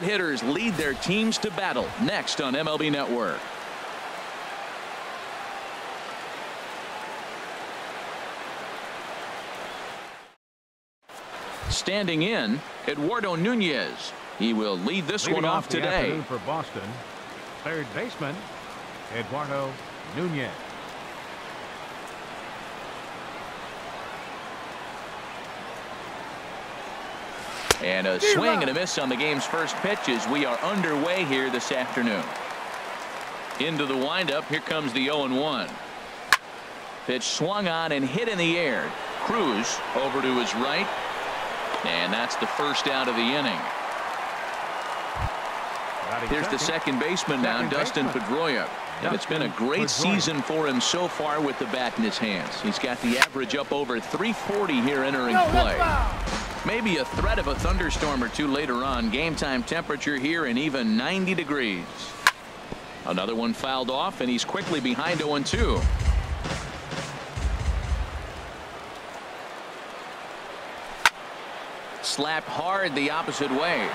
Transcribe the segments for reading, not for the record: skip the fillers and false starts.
Hitters lead their teams to battle next on MLB Network. Standing in, Eduardo Nunez. He will lead this one off today. For Boston, third baseman Eduardo Nunez. And a swing and a miss on the game's first pitch as we are underway here this afternoon. Into the windup. Here comes the 0-1. Pitch swung on and hit in the air. Cruz over to his right. And that's the first out of the inning. Here's the second baseman now, Dustin Pedroia. And it's been a great season for him so far with the bat in his hands. He's got the average up over 340 here entering play. Maybe a threat of a thunderstorm or two later on. Game time temperature here and even 90 degrees. Another one fouled off, and he's quickly behind 0-2. Slapped hard the opposite way.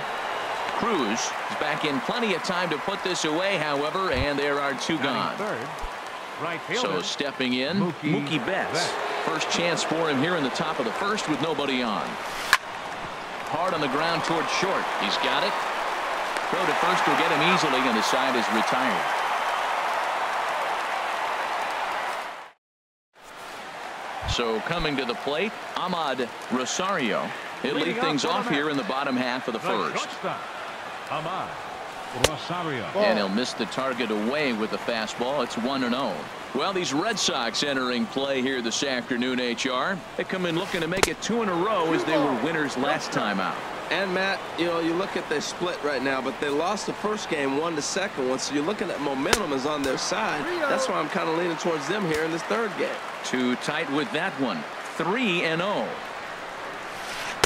Cruz is back in plenty of time to put this away, however, and there are two gone. So stepping in, Mookie Betts. First chance for him here in the top of the first with nobody on. Hard on the ground towards short. He's got it. Throw to first will get him easily, and the side is retired. So coming to the plate, Ahmad Rosario. He'll lead things off here in the bottom half of the first. Ahmad Rosario. And he'll miss the target away with the fastball. It's 1-0. Well, these Red Sox entering play here this afternoon, HR. They come in looking to make it 2 in a row as they were winners last time out. And Matt, you know, you look at their split right now, but they lost the first game, won the second one, so you're looking at momentum is on their side. That's why I'm kind of leaning towards them here in this third game. Too tight with that one. 3-0.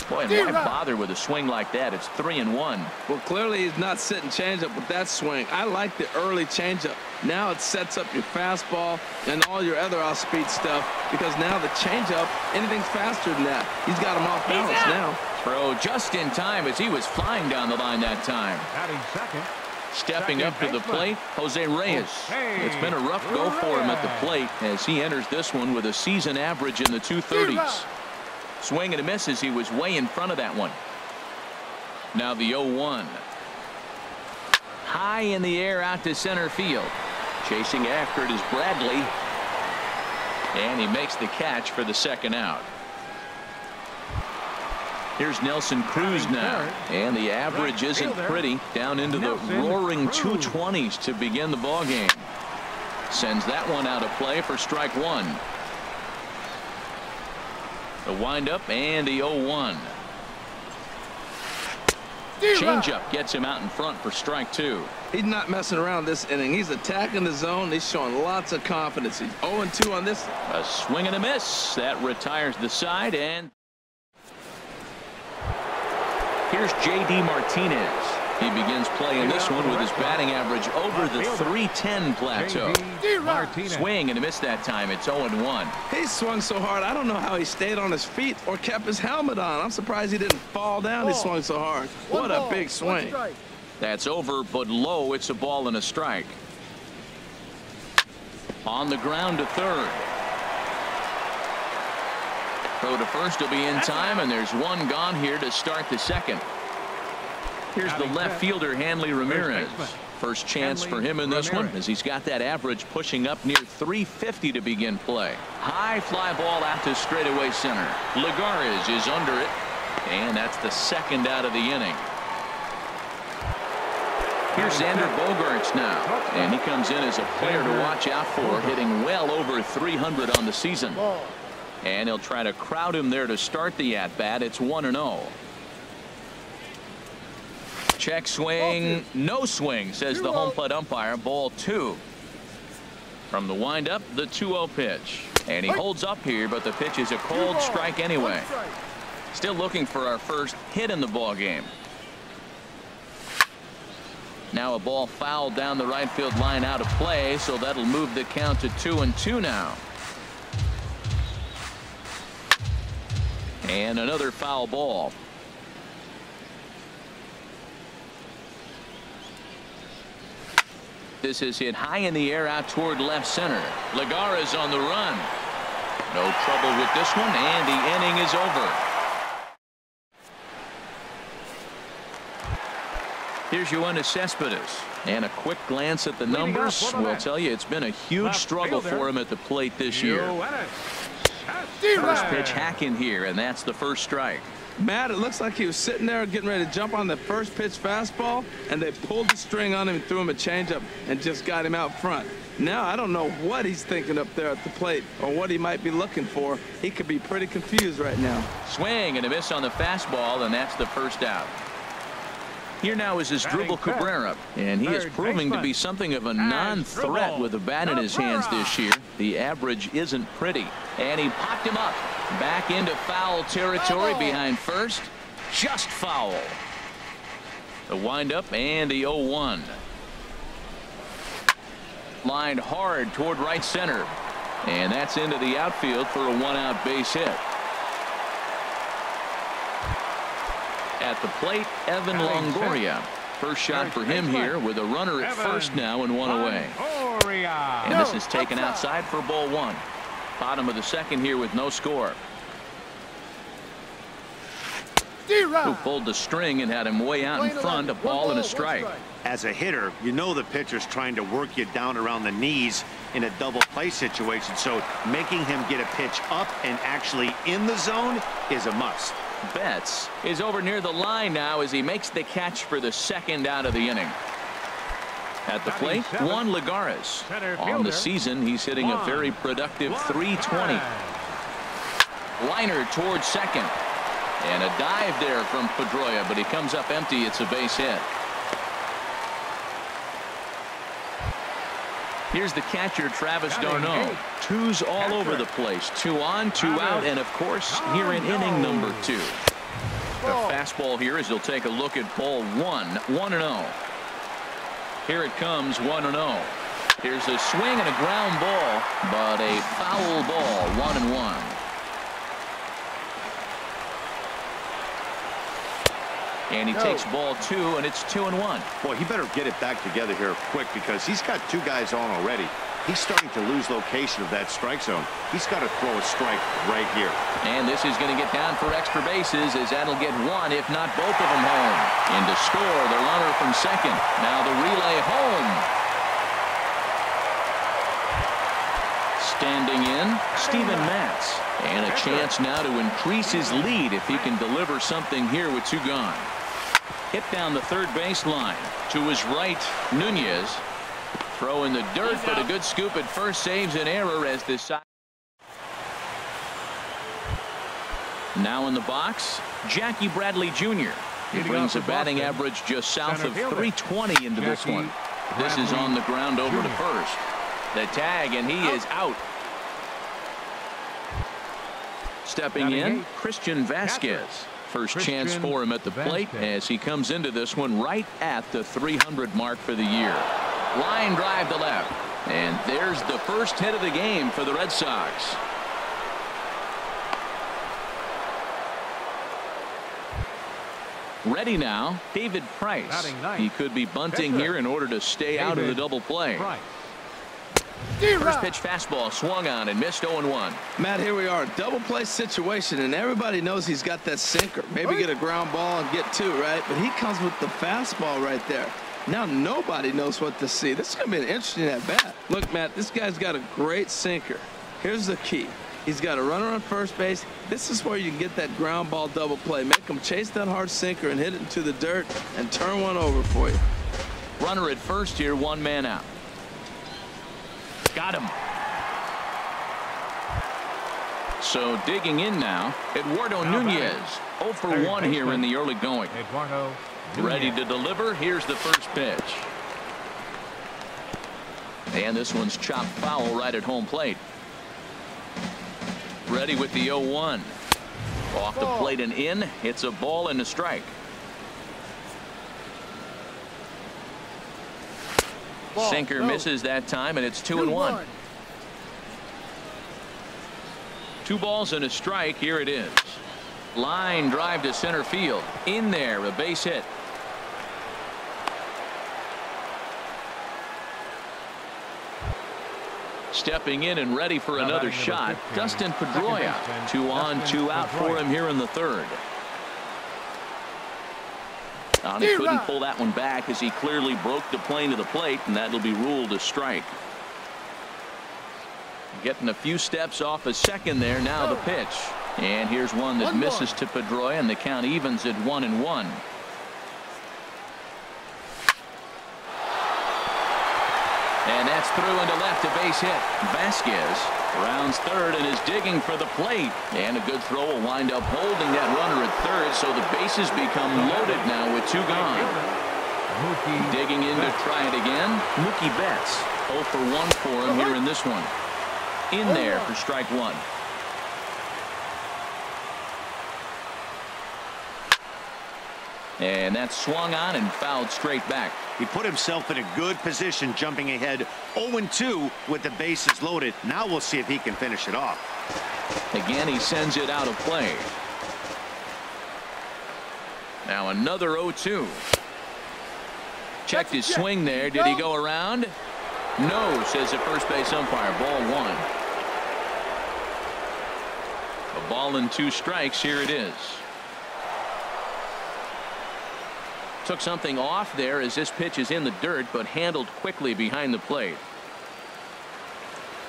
Boy, why bother with a swing like that? It's 3-1. Well, clearly he's not sitting changeup with that swing. I like the early changeup. Now it sets up your fastball and all your other off-speed stuff, because now the changeup, anything's faster than that. He's got him off balance now. Throw just in time as he was flying down the line that time. Stepping up to the plate, Jose Reyes. It's been a rough go for him at the plate as he enters this one with a season average in the 230s. Swing and a miss as he was way in front of that one. Now the 0-1. High in the air out to center field. Chasing after it is Bradley. And he makes the catch for the second out. Here's Nelson Cruz now. And the average isn't pretty. Down into the roaring 220s to begin the ball game. Sends that one out of play for strike one. The windup and the 0-1. Changeup gets him out in front for strike two. He's not messing around this inning. He's attacking the zone. He's showing lots of confidence. He's 0-2 on this. A swing and a miss. That retires the side. And here's J.D. Martinez. He begins playing this one with his batting average over the 310 plateau. Swing and a miss that time. It's 0-1. He swung so hard. I don't know how he stayed on his feet or kept his helmet on. I'm surprised he didn't fall down. He swung so hard. What a big swing. That's over but low. It's a ball and a strike. On the ground to third. Throw to first will be in time, and there's one gone here to start the second. Here's the left fielder, Hanley Ramirez. First chance for him in this one, as he's got that average pushing up near 350 to begin play. High fly ball out to straightaway center. Lagares is under it, and that's the second out of the inning. Here's Xander Bogaerts now, and he comes in as a player to watch out for, hitting well over 300 on the season. And he'll try to crowd him there to start the at-bat. It's 1-0. Check swing, no swing, says the home plate umpire. Ball two. From the windup, the 2-0 pitch. And he holds up here, but the pitch is a cold strike anyway. Still looking for our first hit in the ball game. Now a ball fouled down the right field line out of play, so that'll move the count to 2-2 now. And another foul ball. This is hit high in the air out toward left center. Lagares on the run. No trouble with this one, and the inning is over. Here's Yoenis Cespedes, and a quick glance at the numbers will tell you it's been a huge struggle for him at the plate this year. First pitch hacking here, and that's the first strike. Matt, it looks like he was sitting there getting ready to jump on the first pitch fastball, and they pulled the string on him and threw him a changeup and just got him out front. Now I don't know what he's thinking up there at the plate or what he might be looking for. He could be pretty confused right now. Swing and a miss on the fastball, and that's the first out. Here now is Asdrubal Cabrera, and he is proving to be something of a non-threat with a bat in his hands this year. The average isn't pretty, and he popped him up back into foul territory behind first. Just foul. The windup and the 0-1. Lined hard toward right center, and that's into the outfield for a one-out base hit. At the plate, Evan Longoria. First shot for him here with a runner at first now and one away. And this is taken outside for ball one. Bottom of the second here with no score. Who pulled the string and had him way out in front, a ball and a strike. As a hitter, you know the pitcher's trying to work you down around the knees in a double play situation, so making him get a pitch up and actually in the zone is a must. Betts is over near the line now as he makes the catch for the second out of the inning. At the plate, Juan Lagares. On the season, he's hitting a very productive .320. Liner towards second. And a dive there from Pedroia, but he comes up empty. It's a base hit. Here's the catcher, Travis d'Arnaud. Twos all over the place. 2 on, 2 out, and of course, here in inning number 2. The fastball here as he'll take a look at ball 1. 1-0. Here it comes, 1-0. Here's a swing and a ground ball, but a foul ball, 1-1. And he takes ball 2, and it's 2-1. Boy, he better get it back together here quick because he's got 2 guys on already. He's starting to lose location of that strike zone. He's got to throw a strike right here. And this is going to get down for extra bases as that'll get 1, if not both of them home. And to score, the runner from second. Now the relay home. Standing in, Steven Matz. And a chance now to increase his lead if he can deliver something here with 2 gone. Hit down the third baseline. To his right, Nunez. Throw in the dirt, but a good scoop at first saves an error as this side. Now in the box, Jackie Bradley Jr. He brings a batting average just south of .320 into this one. This is on the ground over to first. The tag, and he is out. Stepping in, Christian Vasquez. First chance for him at the plate as he comes into this one right at the 300 mark for the year. Line drive to left. And there's the first hit of the game for the Red Sox. Ready now, David Price. He could be bunting here in order to stay out of the double play. First pitch fastball swung on and missed 0-1. Matt, here we are, double play situation, and everybody knows he's got that sinker. Maybe get a ground ball and get 2, right? But he comes with the fastball right there. Now nobody knows what to see. This is going to be an interesting at bat. Look, Matt, this guy's got a great sinker. Here's the key. He's got a runner on first base. This is where you can get that ground ball double play. Make him chase that hard sinker and hit it into the dirt and turn one over for you. Runner at first here, 1 man out. Got him. So digging in now, Eduardo Nunez. 0 for 1 here in the early going. Ready to deliver. Here's the first pitch. And this one's chopped foul right at home plate. Ready with the 0-1. Off the plate and in. It's a ball and a strike. Sinker misses that time, and it's 2-1. 2 balls and a strike. Here it is. Line drive to center field. In there, a base hit. Stepping in and ready for another shot, Dustin Pedroia. 2 on, 2 out for him here in the third. He couldn't pull that one back as he clearly broke the plane to the plate, and that'll be ruled a strike. Getting a few steps off a second there. Now the pitch. And here's one that misses to Pedroia, and the count evens at 1-1. And that's through into left, a base hit. Vasquez rounds third and is digging for the plate. And a good throw will wind up holding that runner at third, so the bases become loaded now with 2 gone. Digging in to try it again. Mookie Betts. 0 for 1 for him here in this one. In there for strike 1. And that's swung on and fouled straight back. He put himself in a good position, jumping ahead 0-2 with the bases loaded. Now we'll see if he can finish it off. Again, he sends it out of play. Now another 0-2. Checked his swing there. Did he go around? No, says the first base umpire. Ball 1. A ball and 2 strikes. Here it is. Took something off there as this pitch is in the dirt, but handled quickly behind the plate.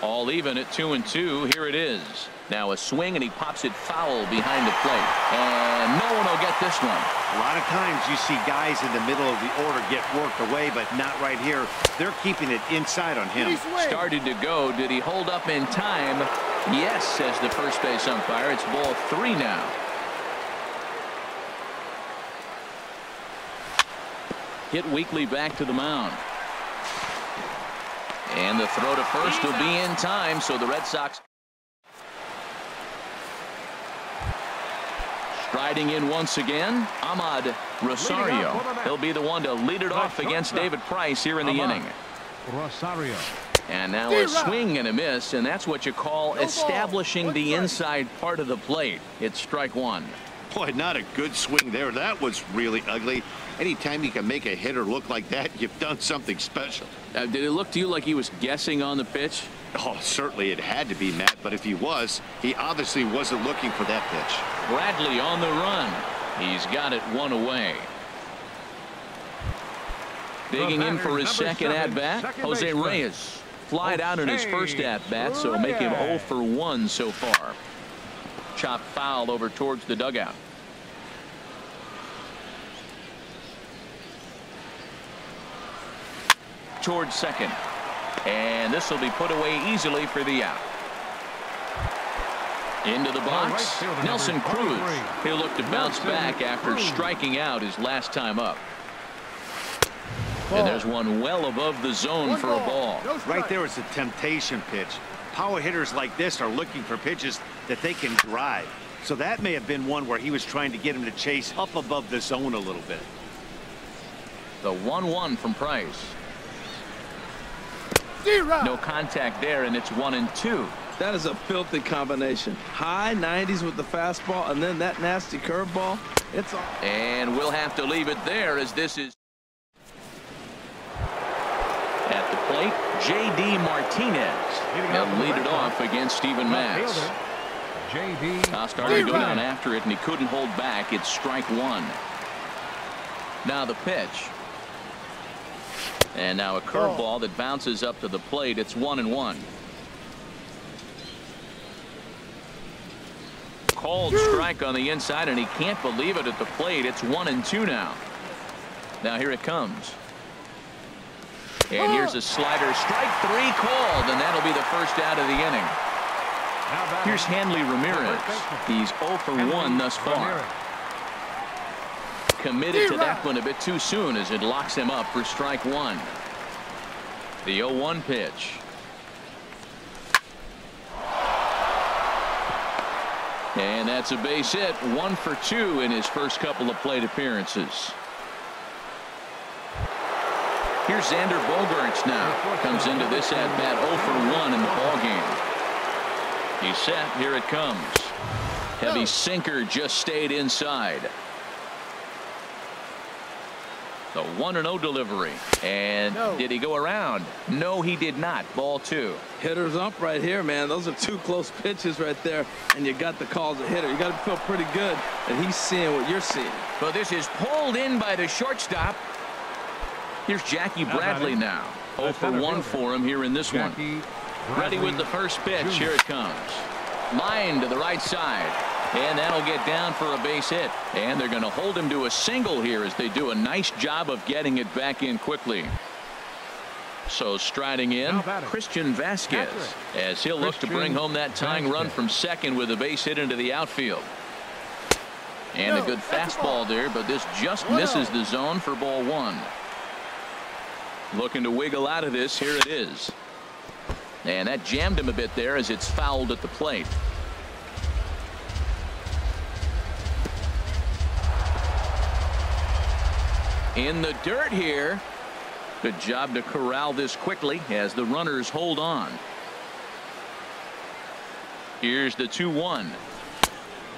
All even at 2-2. Here it is. Now a swing, and he pops it foul behind the plate. And no one will get this one. A lot of times you see guys in the middle of the order get worked away, but not right here. They're keeping it inside on him. Started to go. Did he hold up in time? Yes, says the first base umpire. It's ball 3 now. Hit weakly back to the mound. And the throw to first will be in time, so the Red Sox striding in once again. Ahmad Rosario. He'll be the one to lead it off against David Price here in the inning. Rosario. And now a swing and a miss, and that's what you call establishing the inside part of the plate. It's strike 1. Boy, not a good swing there. That was really ugly. Anytime you can make a hitter look like that, you've done something special. Did it look to you like he was guessing on the pitch? Oh, certainly it had to be, Matt, but if he was, he obviously wasn't looking for that pitch. Bradley on the run. He's got it 1 away. Digging in for his second at-bat, Jose Reyes. Flied out in his first at-bat, so make him 0 for 1 so far. Chop foul over towards the dugout. Towards second. And this will be put away easily for the out. Into the box, Nelson Cruz. He'll look to bounce back after striking out his last time up. And there's one well above the zone for a ball. Right there is a temptation pitch. Power hitters like this are looking for pitches that they can drive. So that may have been one where he was trying to get him to chase up above the zone a little bit. The 1-1 from Price. No contact there, and it's 1-2. That is a filthy combination. High 90s with the fastball, and then that nasty curveball. It's all. And we'll have to leave it there, as this is at the plate. J.D. Martinez. He'll lead it off against Steven Matz. Started to go down after it, and he couldn't hold back. It's strike 1. Now the pitch. And now a curveball that bounces up to the plate. It's 1-1. Called strike on the inside, and he can't believe it at the plate. It's 1-2 now. Now here it comes. And here's a slider. Strike 3 called, and that'll be the first out of the inning. Here's Hanley Ramirez. He's 0 for 1 thus far. Committed to that one a bit too soon as it locks him up for strike 1. The 0-1 pitch. And that's a base hit. 1 for 2 in his first couple of plate appearances. Here's Xander Bogaerts now. Comes into this at bat 0 for 1 in the ballgame. He's set. Here it comes. Heavy sinker just stayed inside. The 1-0 delivery. And did he go around? No, he did not. Ball 2. Hitter's up right here, man. Those are 2 close pitches right there, and you got the call as a hitter. You got to feel pretty good that he's seeing what you're seeing. But this is pulled in by the shortstop. Here's Jackie Bradley now. 0 for 1 for him here in this one. Ready with the first pitch. Here it comes. Line to the right side. And that'll get down for a base hit. And they're going to hold him to a single here as they do a nice job of getting it back in quickly. So striding in, Christian Vasquez, as he'll look to bring home that tying run from second with a base hit into the outfield. And a good fastball there, but this just misses the zone for ball 1. Looking to wiggle out of this. Here it is. And that jammed him a bit there as it's fouled at the plate. In the dirt here. Good job to corral this quickly as the runners hold on. Here's the 2-1.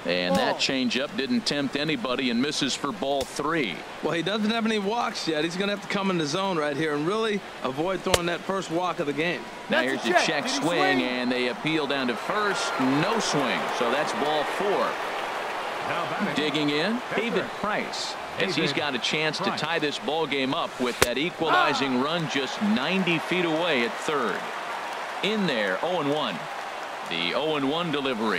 And that changeup didn't tempt anybody and misses for ball 3. Well, he doesn't have any walks yet. He's going to have to come in the zone right here and really avoid throwing that first walk of the game. Now here's the check swing, and they appeal down to first. No swing. So that's ball 4. Digging in, David Price, as he's got a chance to tie this ball game up with that equalizing run just 90 feet away at third. In there, 0-1. The 0-1 delivery.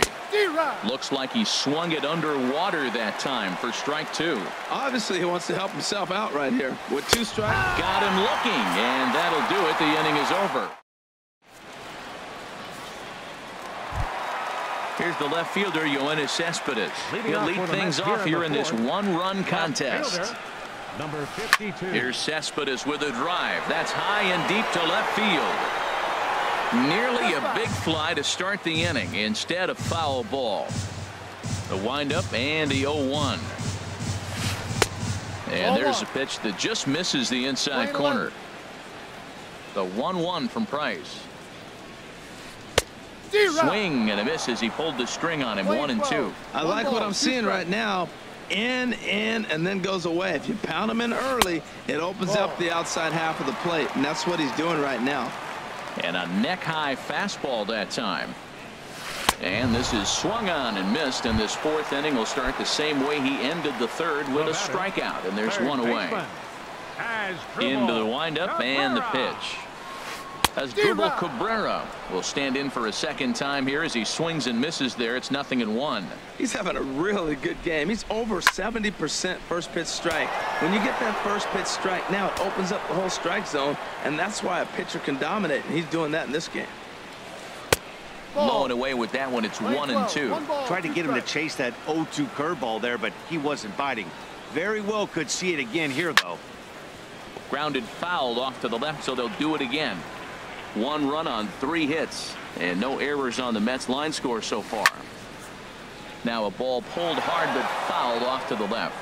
Looks like he swung it underwater that time for strike 2. Obviously, he wants to help himself out right here with 2 strikes. Got him looking, and that'll do it. The inning is over. Here's the left fielder, Yoenis Cespedes. He'll lead things off here in this 1-run contest. Number 52. Here's Cespedes with a drive. That's high and deep to left field. Nearly a big fly to start the inning. Instead, a foul ball. The windup and the 0-1. And there's a pitch that just misses the inside corner. The 1-1 from Price. Swing and a miss as he pulled the string on him. 1-2. I like what I'm seeing right now. In, and then goes away. If you pound him in early, it opens up the outside half of the plate, and that's what he's doing right now. And a neck-high fastball that time. And this is swung on and missed, and this 4th inning will start the same way he ended the 3rd with a strikeout, and there's 1 away. Into the windup and the pitch. Asdrubal Cabrera will stand in for a second time here as he swings and misses there. It's 0-1. He's having a really good game. He's over 70% first pitch strike. When you get that first pitch strike, now it opens up the whole strike zone, and that's why a pitcher can dominate, and he's doing that in this game. Low and away with that one. It's 1-2. Tried to get him to chase that 0-2 curveball there, but he wasn't biting. Very well could see it again here, though. Grounded foul off to the left, so they'll do it again. 1 run on 3 hits, and no errors on the Mets line score so far. Now a ball pulled hard but fouled off to the left.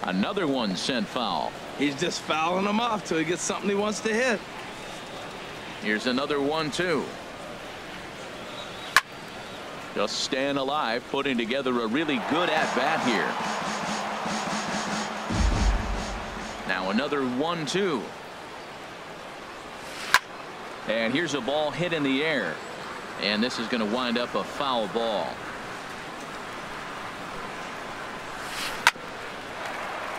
Another one sent foul. He's just fouling them off till he gets something he wants to hit. Here's another 1-2. Just staying alive, putting together a really good at-bat here. Now another 1-2. And here's a ball hit in the air. And this is going to wind up a foul ball.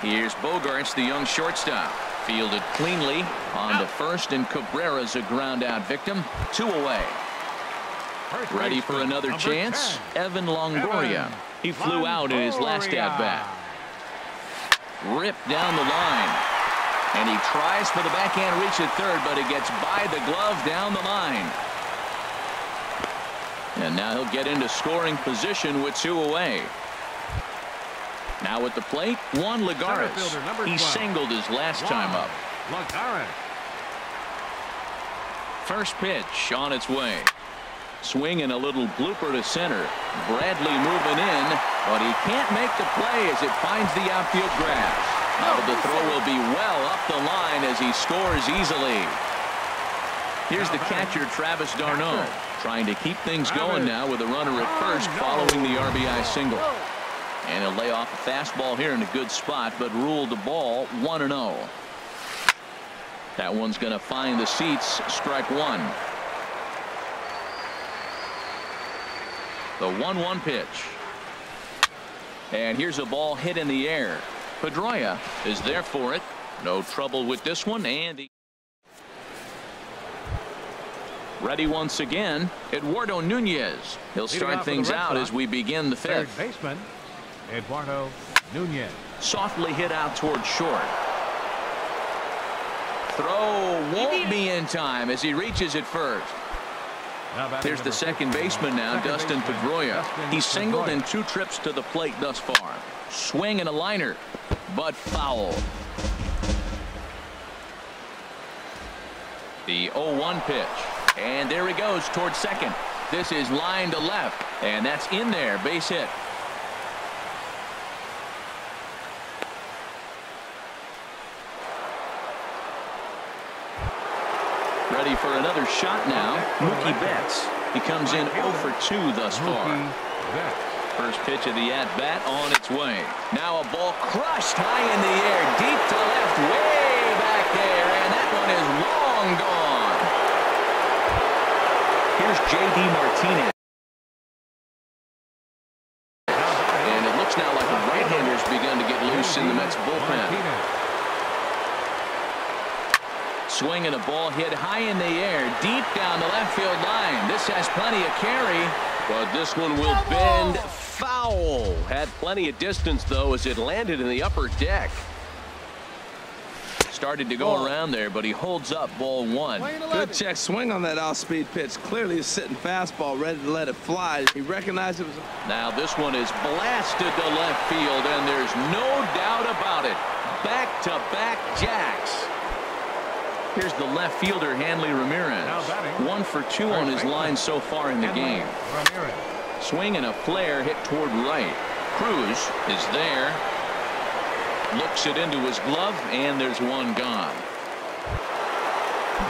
Here's Bogarts, the young shortstop. Fielded cleanly on to first, and Cabrera's a ground out victim. 2 away. Ready for another chance. Evan Longoria. He flew out in his last at bat. Ripped down the line, and he tries for the backhand reach at third, but it gets by the glove down the line. And now he'll get into scoring position with 2 away. Now at the plate, Juan Lagares. He singled his last time up. First pitch on its way. Swing and a little blooper to center. Bradley moving in, but he can't make the play as it finds the outfield grass. But the throw will be well up the line as he scores easily. Here's the catcher, Travis d'Arnaud, trying to keep things going now with a runner at first following the RBI single. And he'll lay off a fastball here in a good spot, but ruled the ball 1-0. That one's going to find the seats. Strike one. The 1-1 pitch. And here's a ball hit in the air. Pedroia is there for it. No trouble with this one. And ready once again, Eduardo Nunez. He'll start things out as we begin the fifth. Third baseman, Eduardo Nunez. Softly hit out towards short. Throw won't be in time as he reaches it first. Here's the second baseman now, Dustin Pedroia. He's singled in 2 trips to the plate thus far. Swing and a liner, but foul. The 0-1 pitch. And there he goes towards second. This is line to left, and that's in there. Base hit. Ready for another shot now. Mookie Betts. He comes in 0 for 2 thus far. First pitch of the at-bat on its way. Now a ball crushed high in the air, deep to left, way back there, and that one is long gone. Here's J.D. Martinez. And it looks now like the right-hander's begun to get loose in the Mets bullpen. Swing and a ball hit high in the air, deep down the left field line. This has plenty of carry, but this one will bend foul. Had plenty of distance, though, as it landed in the upper deck. Started to go around there, but he holds up ball one. Good check swing on that off-speed pitch. Clearly a sitting fastball, ready to let it fly. He recognized it was. Now this one is blasted to left field, and there's no doubt about it. Back-to-back jacks. Here's the left fielder, Hanley Ramirez. 1 for 2 on his line so far in the game. Swing and a flare hit toward right. Cruz is there. Looks it into his glove, and there's one gone.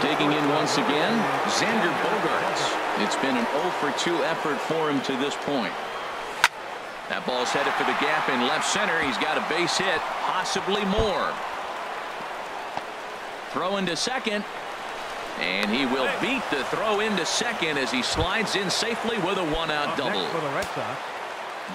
Digging in once again, Xander Bogaerts. It's been an 0 for 2 effort for him to this point. That ball's headed for the gap in left center. He's got a base hit, possibly more. Throw into second, and he will beat the throw into second as he slides in safely with a 1-out double. For the Red Sox,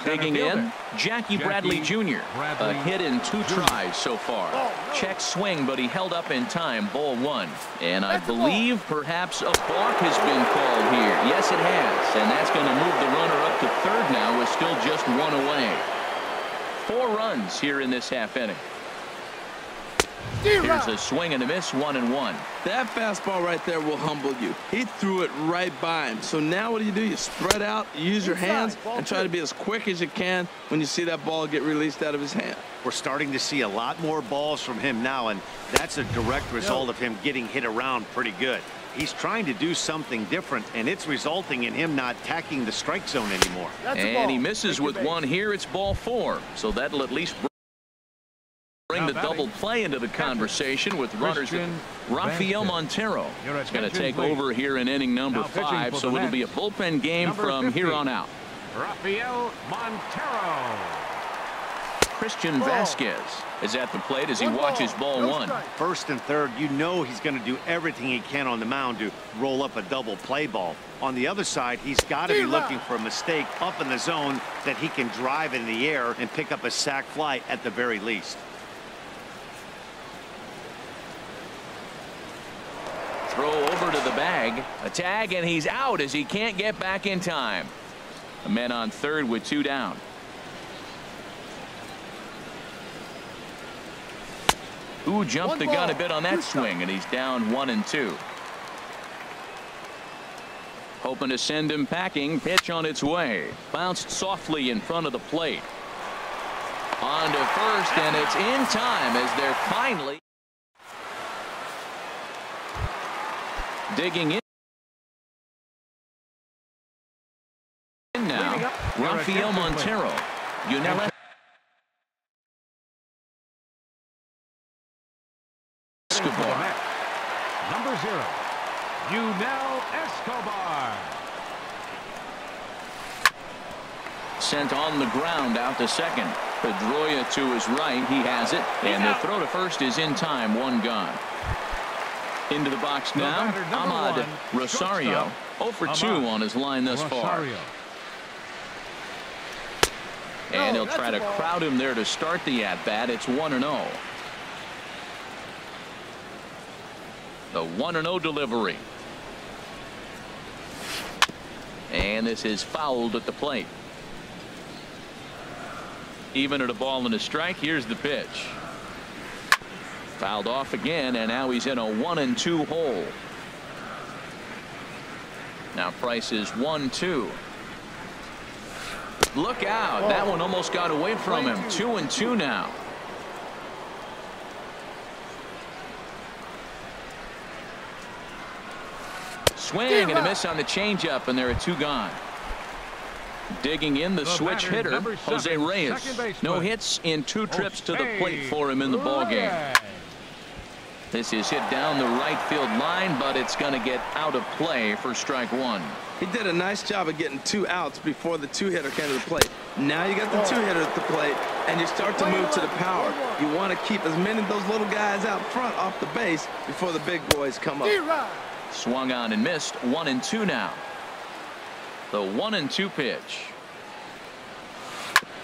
Digging in, Jackie Bradley Jr. A hit in 2 tries so far. Check swing, but he held up in time. Ball 1. And I believe perhaps a balk has been called here. Yes, it has. And that's going to move the runner up to third now with still just 1 away. 4 runs here in this half inning. Here's a swing and a miss, 1-1. That fastball right there will humble you. He threw it right by him. So now what do? You spread out, you use your hands, and try to be as quick as you can when you see that ball get released out of his hand. We're starting to see a lot more balls from him now, and that's a direct result of him getting hit around pretty good. He's trying to do something different, and it's resulting in him not attacking the strike zone anymore. And he misses with 1 here. It's ball 4. So that'll at least bring the double play into the conversation with runners. Rafael Montero is going to take over here in inning number 5, so it'll be a bullpen game from here on out. Rafael Montero. Christian Vasquez is at the plate as he watches ball 1. First and third, you know he's going to do everything he can on the mound to roll up a double play ball. On the other side, he's got to be looking for a mistake up in the zone that he can drive in the air and pick up a sac fly at the very least. Throw over to the bag. A tag, and he's out as he can't get back in time. A man on third with 2 down. Ooh, jumped the gun a bit on that swing, and he's down 1-2. Hoping to send him packing. Pitch on its way. Bounced softly in front of the plate. On to first, and it's in time as they're finally digging in now. Rafael Montero. Number 0. Yunel Escobar. Sent on the ground out to second. Pedroia to his right. He has it. And the throw to first is in time. One gone. Into the box now. Ahmad Rosario. 0 for 2 on his line thus far. And he'll try to crowd him there to start the at-bat. It's 1-0. The 1-0 delivery. And this is fouled at the plate. Even at a ball and a strike. Here's the pitch. Fouled off again, and now he's in a 1-2 hole. Now Price is 1-2. Look out. That one almost got away from him. 2-2 now. Swing and a miss on the changeup, and there are 2 gone. Digging in the switch hitter, Jose Reyes. No hits in 2 trips to the plate for him in the ballgame. This is hit down the right field line, but it's going to get out of play for strike 1. He did a nice job of getting 2 outs before the 2-hitter came to the plate. Now you got the 2-hitter at the plate, and you start to move to the power. You want to keep as many of those little guys out front off the base before the big boys come up. Swung on and missed. 1-2 now. The 1-2 pitch.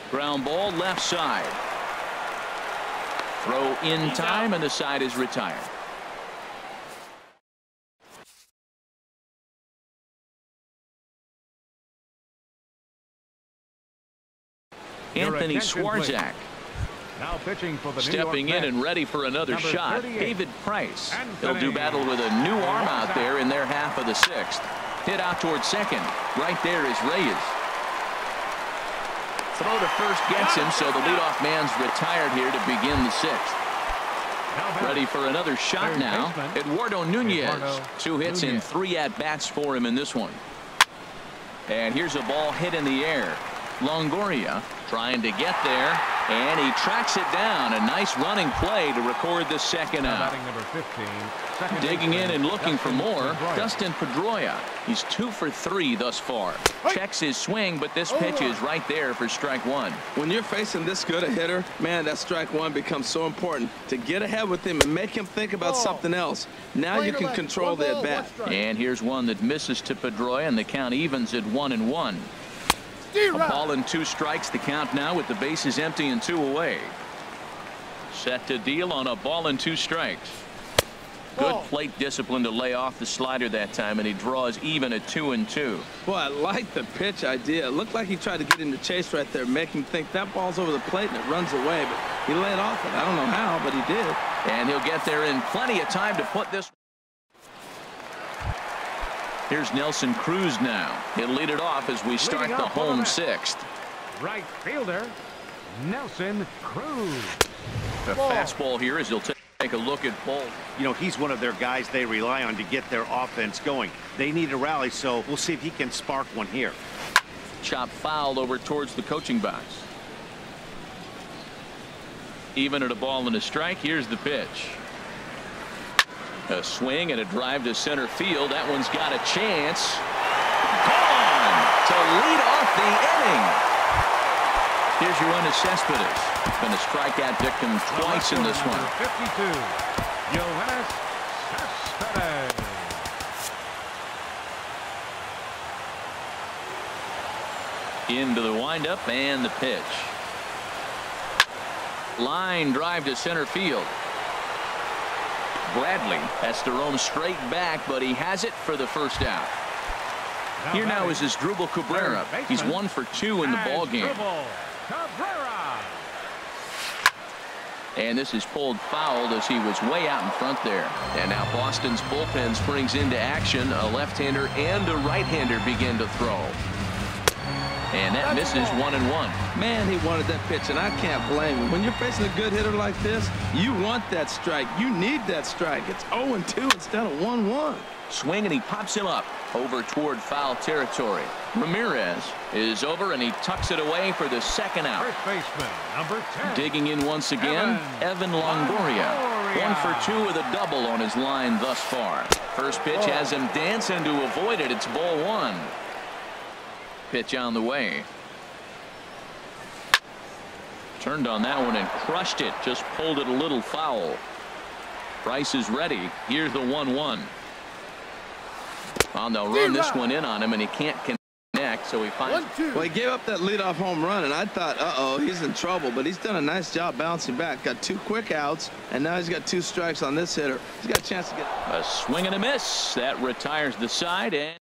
Ground ball left side. Throw in time, and the side is retired. Anthony Swarzak. Now pitching for the stepping in and ready for another shot. David Price. He'll do battle with a new arm out there in their half of the 6th. Hit out towards second. Right there is Reyes. Throw to first gets him, so the leadoff man's retired here to begin the 6th. Ready for another shot now. Eduardo Nunez. 2 hits and 3 at-bats for him in this one. And here's a ball hit in the air. Longoria trying to get there, and he tracks it down. A nice running play to record the 2nd out. Digging in and looking for more, Dustin Pedroia. He's 2 for 3 thus far. Checks his swing, but this pitch is right there for strike 1. When you're facing this good a hitter, man, that strike 1 becomes so important to get ahead with him and make him think about something else. Now you can control the at-bat. And here's one that misses to Pedroia, and the count evens at 1-1. A ball and 2 strikes. The count now with the bases empty and 2 away. Set to deal on a ball and 2 strikes. Good plate discipline to lay off the slider that time, and he draws even at 2-2. Boy, I like the pitch idea. It looked like he tried to get him to chase right there, make him think that ball's over the plate and it runs away, but he laid off it. I don't know how, but he did. And he'll get there in plenty of time to put this. Here's Nelson Cruz now. He'll lead it off as we start the home 6th. Right fielder, Nelson Cruz. The fastball here as he'll take a look at Bolt. You know, he's one of their guys they rely on to get their offense going. They need a rally, so we'll see if he can spark one here. Chop fouled over towards the coaching box. Even at a ball and a strike. Here's the pitch. A swing and a drive to center field. That one's got a chance. Gone to lead off the inning. Here's your run to Cespedes. Been a strikeout victim twice in this one. 52. Yoenis Cespedes. Into the windup and the pitch. Line drive to center field. Bradley has to roam straight back, but he has it for the first out. Here now is Asdrubal Cabrera. He's 1 for 2 in the ball game. And this is pulled fouled as he was way out in front there. And now Boston's bullpen springs into action. A left-hander and a right-hander begin to throw. And that misses 1-1. Man, he wanted that pitch, and I can't blame him. When you're facing a good hitter like this, you want that strike. You need that strike. It's 0-2 instead of 1-1. Swing, and he pops him up over toward foul territory. Ramirez is over, and he tucks it away for the second out. First baseman, number 10. Digging in once again, Evan Longoria. 1 for 2 with a double on his line thus far. First pitch has him dancing to avoid it. It's ball 1. Pitch on the way. Turned on that one and crushed it. Just pulled it a little foul. Price is ready. Here's the 1-1. Well, they'll run this one in on him, and he can't connect, so he finds. Well, he gave up that leadoff home run, and I thought, uh-oh, he's in trouble. But he's done a nice job bouncing back. Got 2 quick outs, and now he's got 2 strikes on this hitter. He's got a chance to get a swing and a miss. That retires the side. And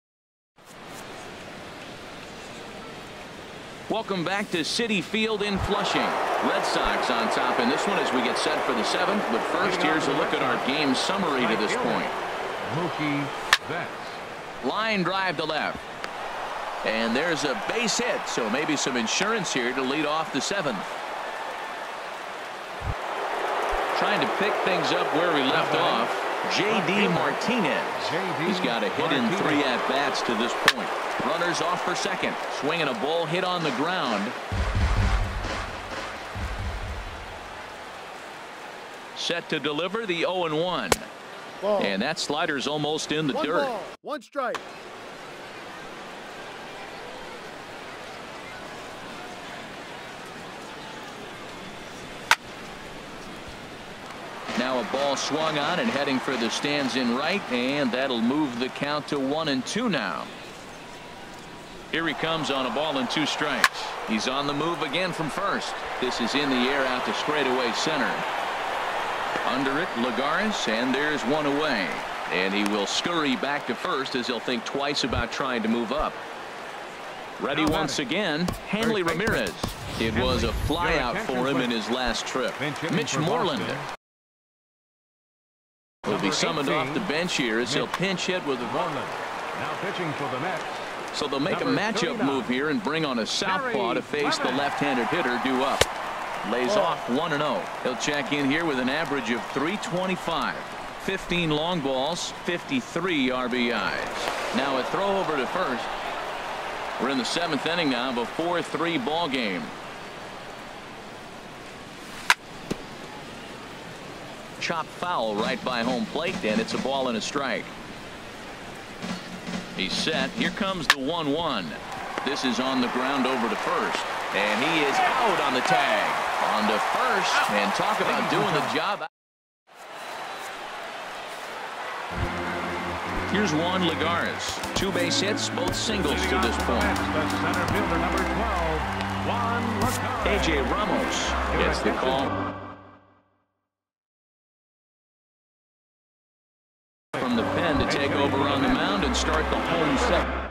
welcome back to Citi Field in Flushing. Red Sox on top in this one as we get set for the 7th. But first, here's a look at our game summary to this point. Mookie Betts. Line drive to left. And there's a base hit, so maybe some insurance here to lead off the 7th. Trying to pick things up where we left off. J.D. Martinez. He's got a hit in 3 at-bats to this point. Runners off for second. Swinging a ball hit on the ground. Set to deliver the 0-1. And that slider's almost in the dirt. 1 strike. Now a ball swung on and heading for the stands in right, and that'll move the count to 1-2 now. Here he comes on a ball and 2 strikes. He's on the move again from first. This is in the air out to straightaway center. Under it, Lagares, and there's 1 away. And he will scurry back to first as he'll think twice about trying to move up. Ready once again, Hanley Ramirez. It was a flyout for him in his last trip. Mitch Moreland will be summoned off the bench here as he'll pinch hit with a run. Now pitching for the Mets. So they'll make a matchup move here and bring on a southpaw to face the left-handed hitter due up. Lays off 1-0. He'll check in here with an average of .325. 15 long balls, 53 RBIs. Now a throw over to first. We're in the 7th inning now of a 4-3 ball game. Chopped foul right by home plate, and it's a ball and a strike. He's set. Here comes the 1-1. This is on the ground over to first, and he is out on the tag. On to first, and talk about doing the job. Here's Juan Lagares. 2 base hits, both singles to this point. The center fielder, number 12, Juan Lagares. A.J. Ramos gets the call from the pen to take over on the mound and start the home set.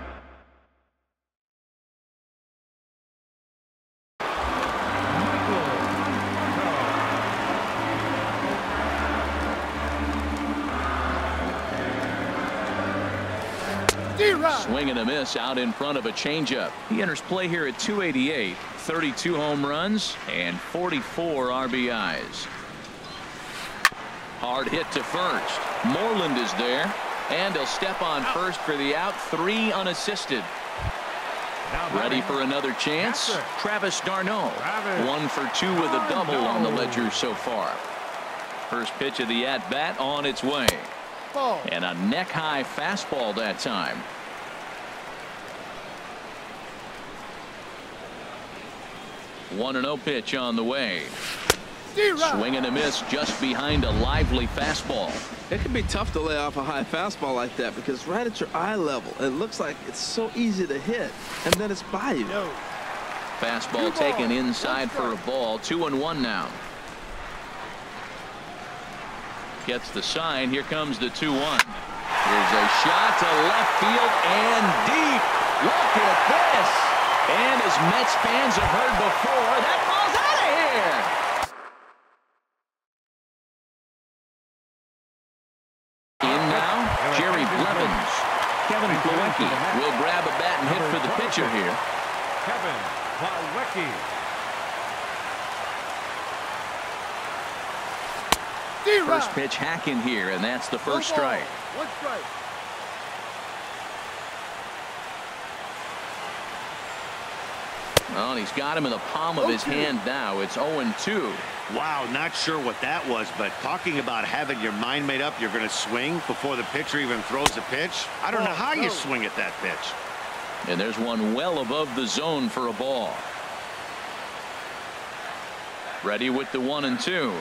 Swing and a miss out in front of a changeup. He enters play here at 288, 32 home runs and 44 RBIs. Hard hit to first. Moreland is there, and he'll step on first for the out. 3 unassisted. Ready for another chance. Travis d'Arnaud. 1 for 2 with a double on the ledger so far. First pitch of the at-bat on its way. And a neck-high fastball that time. One 1-0 pitch on the way. Swing and a miss just behind a lively fastball. It can be tough to lay off a high fastball like that because right at your eye level, it looks like it's so easy to hit, and then it's by you. Fastball taken inside for a ball. 2-1 now. Gets the sign. Here comes the 2-1. Here's a shot to left field and deep. Look at this. And as Mets fans have heard before, that ball's out of here. In now, Jerry Blevins. Kevin Plawecki will grab a bat and hit for the pitcher here. Mookie. First pitch hacking here, and that's the first strike. One strike. Well, he's got him in the palm of his hand now. It's 0-2. Wow, not sure what that was, but talking about having your mind made up, you're going to swing before the pitcher even throws a pitch. I don't know how you swing at that pitch. And there's one well above the zone for a ball. Ready with the 1-2.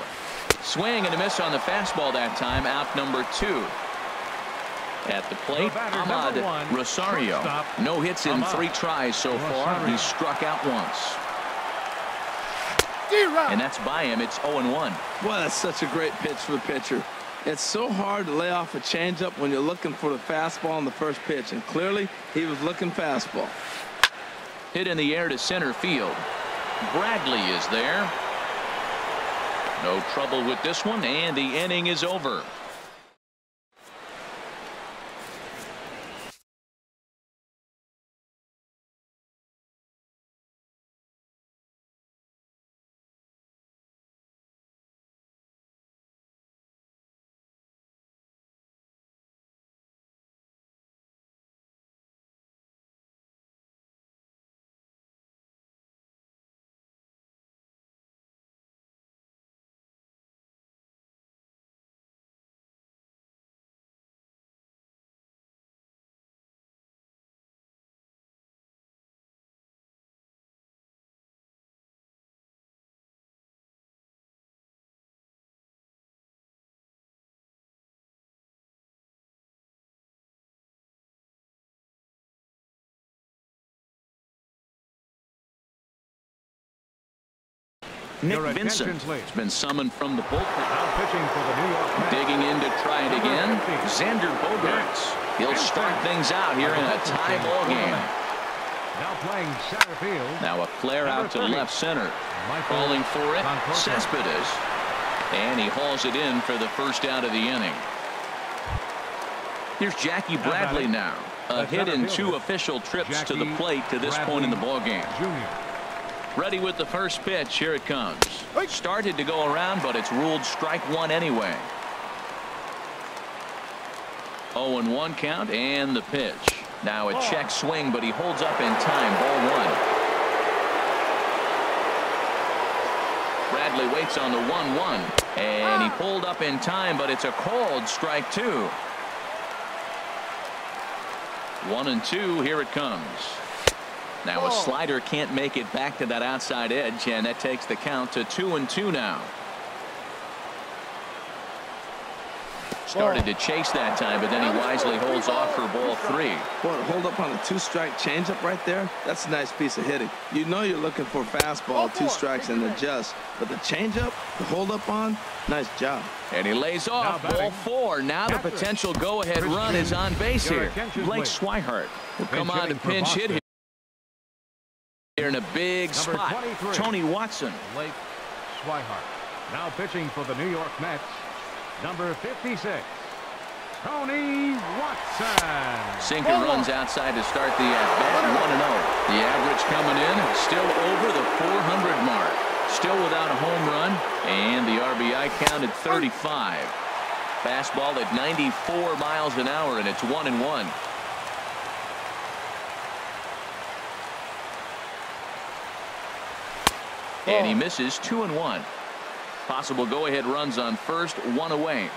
Swing and a miss on the fastball that time. Out number 2. At the plate, Ahmad Rosario. No hits in 3 tries so far. He's struck out once. And that's by him. It's 0-1. Well, that's such a great pitch for the pitcher. It's so hard to lay off a changeup when you're looking for the fastball on the first pitch, and clearly he was looking fastball. Hit in the air to center field. Bradley is there. No trouble with this one, and the inning is over. Nick Vincent has been summoned from the bullpen. Digging in to try it again. Xander Bogaerts. He'll start things out here in a tie ball game. Now playing center field. Now a flare out to left center. Calling for it, Cespedes. And he hauls it in for the first out of the inning. Here's Jackie Bradley now. A hit in 2 official trips to the plate to this point in the ball game. Ready with the first pitch. Here it comes. Started to go around, but it's ruled strike 1 anyway. 0-1 count, and the pitch. Now a check swing, but he holds up in time. Ball 1. Bradley waits on the 1-1, and he pulled up in time, but it's a called strike 2. 1-2. Here it comes. Now a slider can't make it back to that outside edge, and that takes the count to 2-2 now. Started to chase that time, but then he wisely holds off for ball 3. Boy, hold up on a 2-strike changeup right there. That's a nice piece of hitting. You know you're looking for fastball, 2 strikes and adjust. But the changeup, the hold up on, nice job. And he lays off. Ball 4. Now the potential go-ahead run is on base here. Blake Swihart will come on to pinch hit here in a big spot. Tony Watson. Blake Swihart. Now pitching for the New York Mets. Number 56, Tony Watson. Sinker runs outside to start the at-bat. 1-0. The average coming in still over the 400 mark. Still without a home run, and the RBI count at 35. Fastball at 94 miles an hour, and it's 1-1. And he misses. 2-1. Possible go-ahead runs on first, 1 away.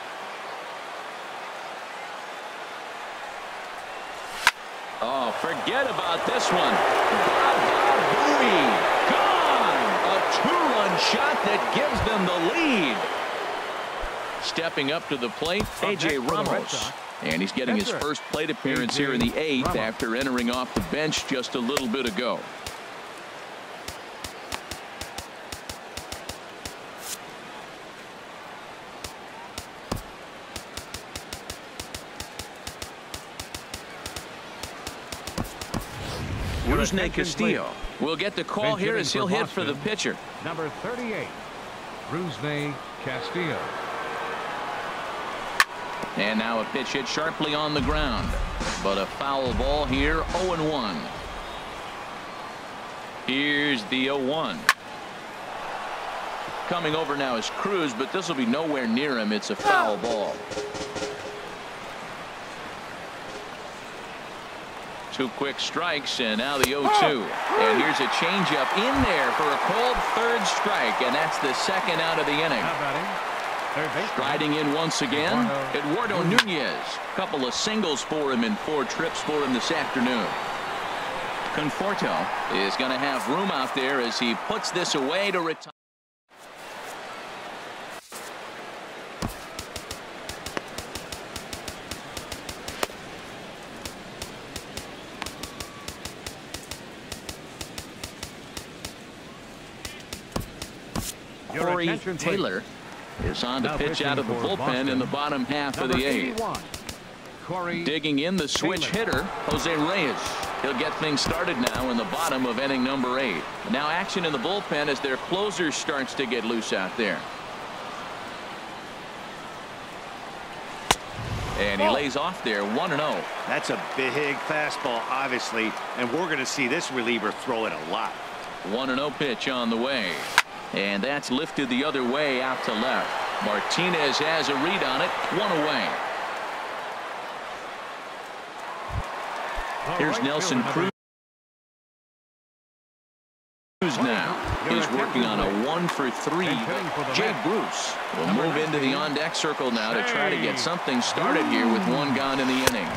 Oh, forget about this one. Booey, gone. A 2-run shot that gives them the lead. Stepping up to the plate, A.J. Ramos. And he's getting his first plate appearance here in the 8th after entering off the bench just a little bit ago. Rusney Castillo will get the call here as he'll hit for the pitcher. Number 38, Rusney Castillo. And now a pitch hit sharply on the ground, but a foul ball here. 0-1. Here's the 0-1. Coming over now is Cruz, but this will be nowhere near him. It's a foul ball. 2 quick strikes, and now the 0-2. And here's a changeup in there for a called 3rd strike, and that's the 2nd out of the inning. Striding in once again, Eduardo Nunez. Couple of singles for him and 4 trips for him this afternoon. Conforto is going to have room out there as he puts this away to retire. Corey Taylor is on to pitch out of the bullpen in the bottom half of the 8th. Digging in the switch hitter, Jose Reyes. He'll get things started now in the bottom of inning number 8. Now action in the bullpen as their closer starts to get loose out there. And he lays off there, 1-0. That's a big fastball, obviously, and we're going to see this reliever throw it a lot. 1-0 pitch on the way. And that's lifted the other way out to left. Martinez has a read on it. 1 away. Here's Nelson Cruz now. He's working on a 1-for-3. Jay Bruce will move into the on-deck circle now to try to get something started here with 1 gone in the inning.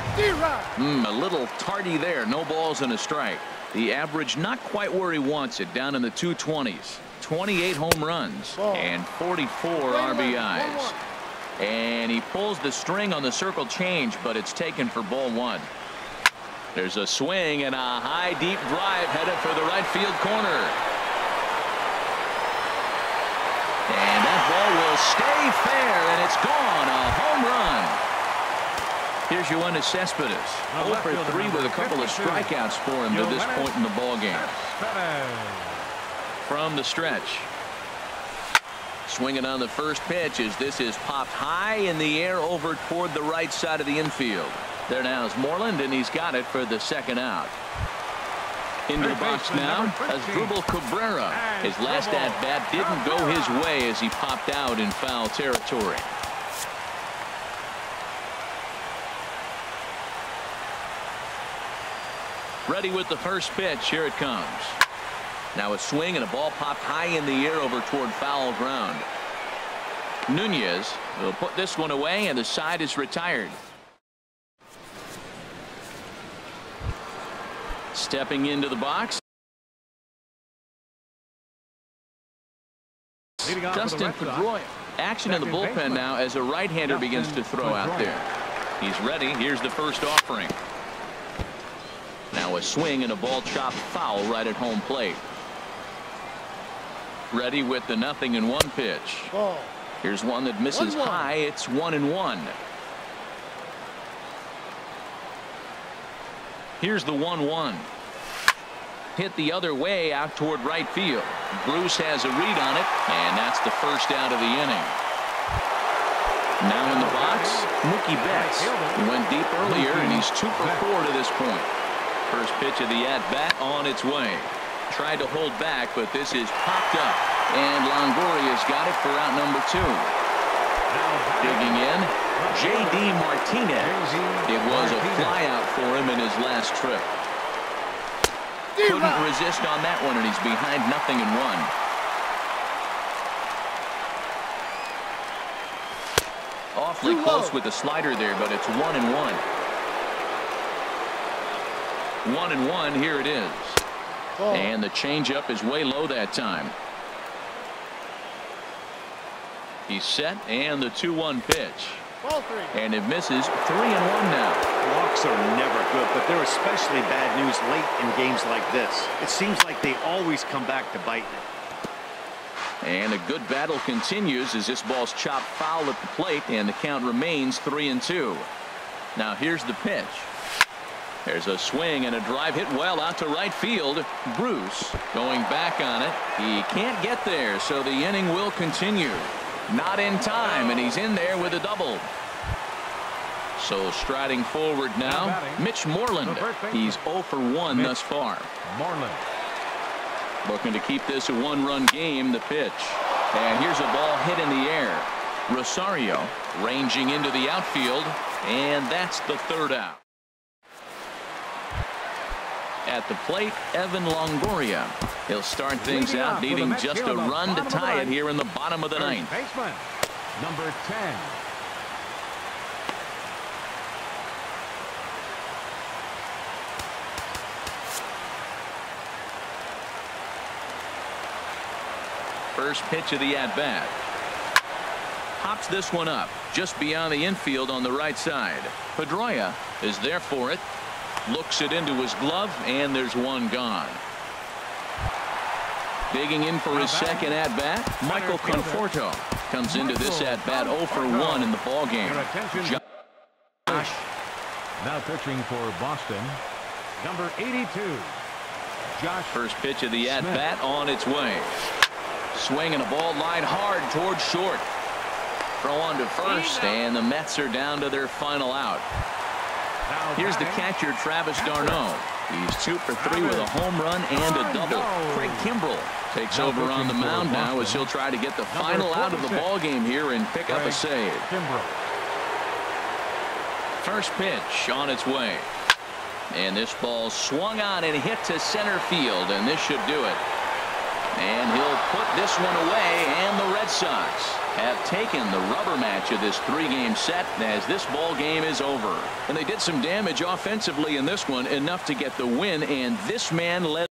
A little tardy there. No balls and a strike. The average not quite where he wants it, down in the 220s. 28 home runs and 44 RBIs. And he pulls the string on the circle change, but it's taken for ball 1. There's a swing and a high deep drive headed for the right field corner. And that ball will stay fair, and it's gone. A home run. Here's Yoenis Cespedes. 0 for 3 with a couple of strikeouts for him to this point in the ball game. From the stretch. Swinging on the first pitch as this is popped high in the air over toward the right side of the infield. There now is Moreland, and he's got it for the 2nd out. Into the box now as Asdrubal Cabrera. His last at-bat didn't go his way as he popped out in foul territory. Ready with the first pitch. Here it comes. Now a swing and a ball popped high in the air over toward foul ground. Nunez will put this one away, and the side is retired. Stepping into the box, Dustin Pedroia. Action in the bullpen now as a right-hander begins to throw out there. He's ready. Here's the first offering. Now a swing and a ball chopped foul right at home plate. Ready with the 0-1 pitch. Here's one that misses high. It's 1-1. Here's the 1-1. Hit the other way out toward right field. Bruce has a read on it, and that's the first out of the inning. Now in the box, Mookie Betts. He went deep earlier, and he's 2 for 4 to this point. First pitch of the at-bat on its way. Tried to hold back, but this is popped up, and Longoria's got it for out number 2. Digging in, J.D. Martinez. It was a flyout for him in his last trip. Couldn't resist on that one, and he's behind 0-1. Awfully close with the slider there, but it's 1-1. 1-1, here it is. And the changeup is way low that time. He's set, and the 2-1 pitch. And it misses. 3-1 now. Walks are never good, but they're especially bad news late in games like this. It seems like they always come back to bite it. And a good battle continues as this ball's chopped foul at the plate, and the count remains 3-2. Now here's the pitch. There's a swing and a drive hit well out to right field. Bruce going back on it. He can't get there, so the inning will continue. Not in time, and he's in there with a double. So striding forward now, Mitch Moreland. He's 0 for 1 thus far. Moreland. Looking to keep this a one-run game. The pitch. And here's a ball hit in the air. Rosario ranging into the outfield, and that's the third out. At the plate, Evan Longoria. He'll start things out needing just a run to tie it here in the bottom of the ninth. Baseman, number 10. First pitch of the at-bat. Pops this one up just beyond the infield on the right side. Pedroia is there for it. Looks it into his glove, and there's one gone. Digging in for his second at-bat, Michael Conforto comes into this at-bat 0 for 1 in the ballgame. Josh. Now pitching for Boston, number 82. Josh. First pitch of the at-bat on its way. Swinging a ball line hard towards short. Throw on to first, and the Mets are down to their final out. Here's the catcher, Travis d'Arnaud. He's 2 for 3 with a home run and a double. Craig Kimbrell takes over on the mound now as he'll try to get the final out of the ball game here and pick up a save. First pitch on its way. And this ball swung on and hit to center field, and this should do it. And he'll put this one away, and the Red Sox have taken the rubber match of this 3-game set as this ball game is over. And they did some damage offensively in this one, enough to get the win, and this man led